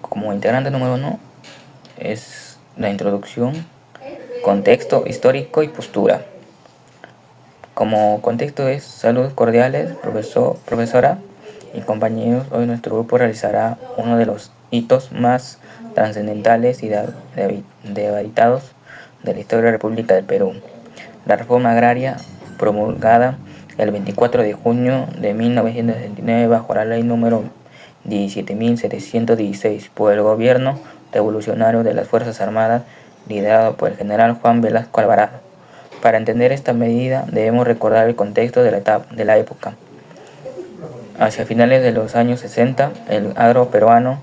Como integrante número uno es la introducción, contexto histórico y postura. Como contexto es saludos cordiales, profesora y compañeros. Hoy nuestro grupo realizará uno de los hitos más trascendentales y debatidos de la historia de la República del Perú. La reforma agraria promulgada el 24 de junio de 1969 bajo la ley número 17.716 por el gobierno revolucionario de las Fuerzas Armadas liderado por el general Juan Velasco Alvarado. Para entender esta medida debemos recordar el contexto de la época. Hacia finales de los años 60, el agro peruano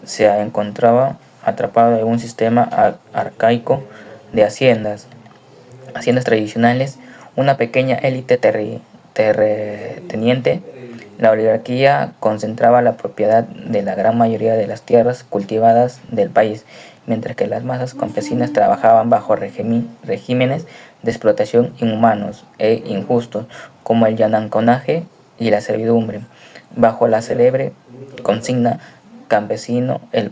se encontraba atrapado en un sistema arcaico de haciendas tradicionales, una pequeña élite terrateniente. La oligarquía concentraba la propiedad de la gran mayoría de las tierras cultivadas del país, mientras que las masas campesinas trabajaban bajo regímenes de explotación inhumanos e injustos, como el llanaconaje y la servidumbre. Bajo la célebre consigna campesino, el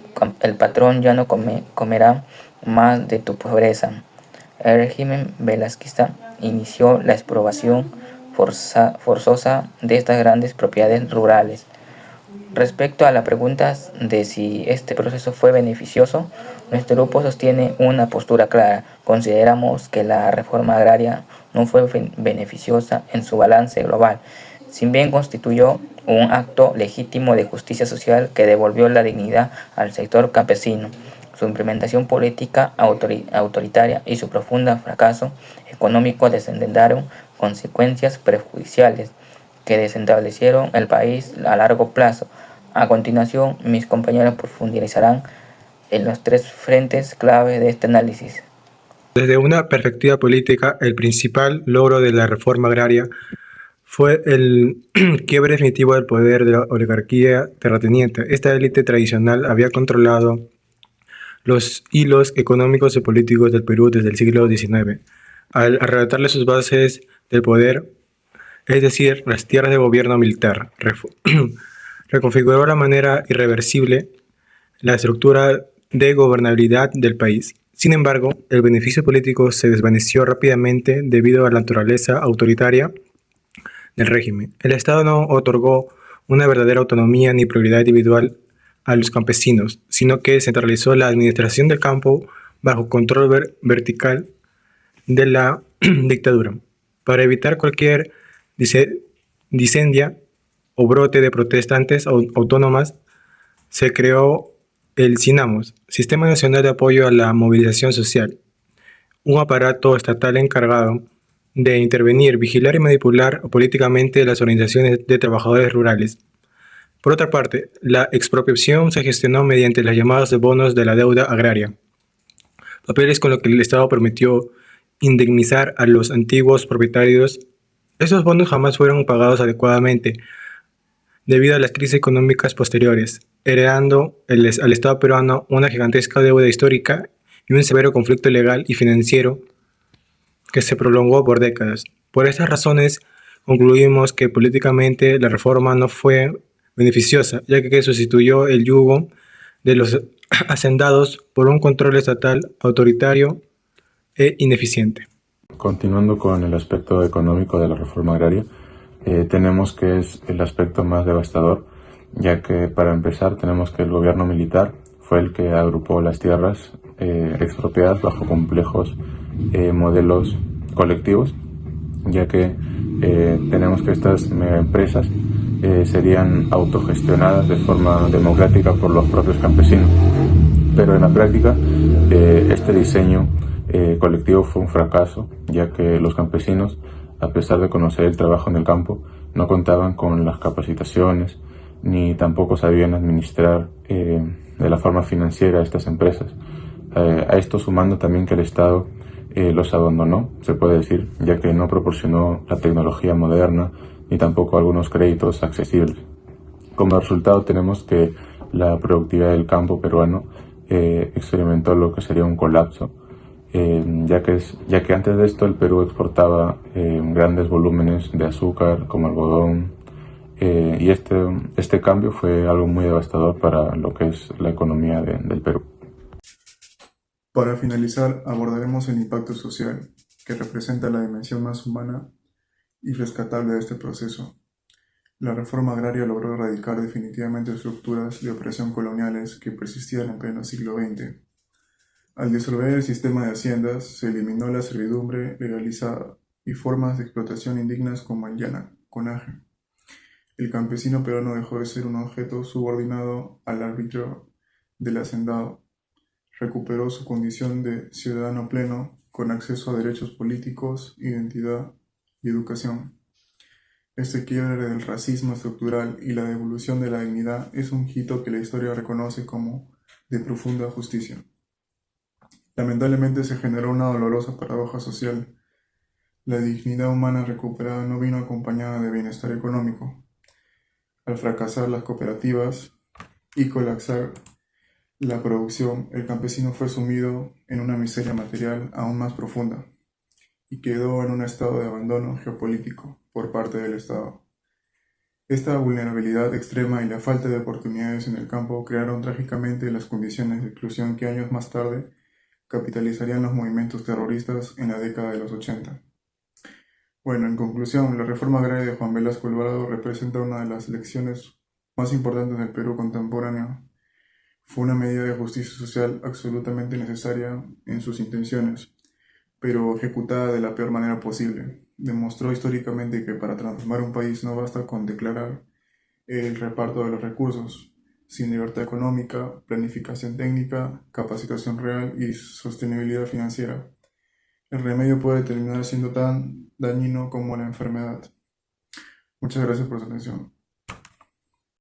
patrón ya no comerá más de tu pobreza. El régimen velasquista inició la expropiación forzosa de estas grandes propiedades rurales. Respecto a la pregunta de si este proceso fue beneficioso, nuestro grupo sostiene una postura clara. Consideramos que la reforma agraria no fue beneficiosa en su balance global, si bien constituyó un acto legítimo de justicia social que devolvió la dignidad al sector campesino. Su implementación política autoritaria y su profundo fracaso económico desencadenaron consecuencias perjudiciales que desestabilizaron el país a largo plazo. A continuación, mis compañeros profundizarán en los tres frentes clave de este análisis. Desde una perspectiva política, el principal logro de la reforma agraria fue el quiebre definitivo del poder de la oligarquía terrateniente. Esta élite tradicional había controlado los hilos económicos y políticos del Perú desde el siglo XIX. Al arrebatarle sus bases del poder, es decir, las tierras de gobierno militar, reconfiguró de manera irreversible la estructura de gobernabilidad del país. Sin embargo, el beneficio político se desvaneció rápidamente debido a la naturaleza autoritaria del régimen. El Estado no otorgó una verdadera autonomía ni prioridad individual a los campesinos, sino que centralizó la administración del campo bajo control vertical de la dictadura. Para evitar cualquier disendia o brote de protestantes autónomas, se creó el SINAMOS, Sistema Nacional de Apoyo a la Movilización Social, un aparato estatal encargado de intervenir, vigilar y manipular políticamente las organizaciones de trabajadores rurales. Por otra parte, la expropiación se gestionó mediante las llamadas bonos de la deuda agraria, papeles con los que el Estado permitió indemnizar a los antiguos propietarios. Esos bonos jamás fueron pagados adecuadamente debido a las crisis económicas posteriores, heredando al Estado peruano una gigantesca deuda histórica y un severo conflicto legal y financiero que se prolongó por décadas. Por estas razones, concluimos que políticamente la reforma no fue beneficiosa, ya que sustituyó el yugo de los hacendados por un control estatal autoritario e ineficiente. Continuando con el aspecto económico de la reforma agraria, tenemos que es el aspecto más devastador, ya que para empezar tenemos que el gobierno militar fue el que agrupó las tierras expropiadas bajo complejos modelos colectivos, ya que tenemos que estas empresas serían autogestionadas de forma democrática por los propios campesinos. Pero en la práctica este diseño colectivo fue un fracaso, ya que los campesinos, a pesar de conocer el trabajo en el campo, no contaban con las capacitaciones ni tampoco sabían administrar de la forma financiera estas empresas. A esto sumando también que el Estado los abandonó, se puede decir, ya que no proporcionó la tecnología moderna ni tampoco algunos créditos accesibles. Como resultado tenemos que la productividad del campo peruano experimentó lo que sería un colapso, ya que antes de esto el Perú exportaba grandes volúmenes de azúcar como algodón, y este cambio fue algo muy devastador para lo que es la economía del Perú. Para finalizar, abordaremos el impacto social, que representa la dimensión más humana y rescatable de este proceso. La reforma agraria logró erradicar definitivamente estructuras de opresión coloniales que persistían en pleno siglo XX. Al disolver el sistema de haciendas, se eliminó la servidumbre legalizada y formas de explotación indignas como el llanaconaje. El campesino peruano dejó de ser un objeto subordinado al arbitrio del hacendado. Recuperó su condición de ciudadano pleno, con acceso a derechos políticos, identidad y educación. Este quiebre del racismo estructural y la devolución de la dignidad es un hito que la historia reconoce como de profunda justicia. Lamentablemente se generó una dolorosa paradoja social. La dignidad humana recuperada no vino acompañada de bienestar económico. Al fracasar las cooperativas y colapsar la producción, el campesino fue sumido en una miseria material aún más profunda y quedó en un estado de abandono geopolítico por parte del Estado. Esta vulnerabilidad extrema y la falta de oportunidades en el campo crearon trágicamente las condiciones de exclusión que años más tarde capitalizarían los movimientos terroristas en la década de los 80. Bueno, en conclusión, la reforma agraria de Juan Velasco Alvarado representa una de las lecciones más importantes del Perú contemporáneo. Fue una medida de justicia social absolutamente necesaria en sus intenciones, pero ejecutada de la peor manera posible. Demostró históricamente que para transformar un país no basta con declarar el reparto de los recursos, sin libertad económica, planificación técnica, capacitación real y sostenibilidad financiera. El remedio puede terminar siendo tan dañino como la enfermedad. Muchas gracias por su atención.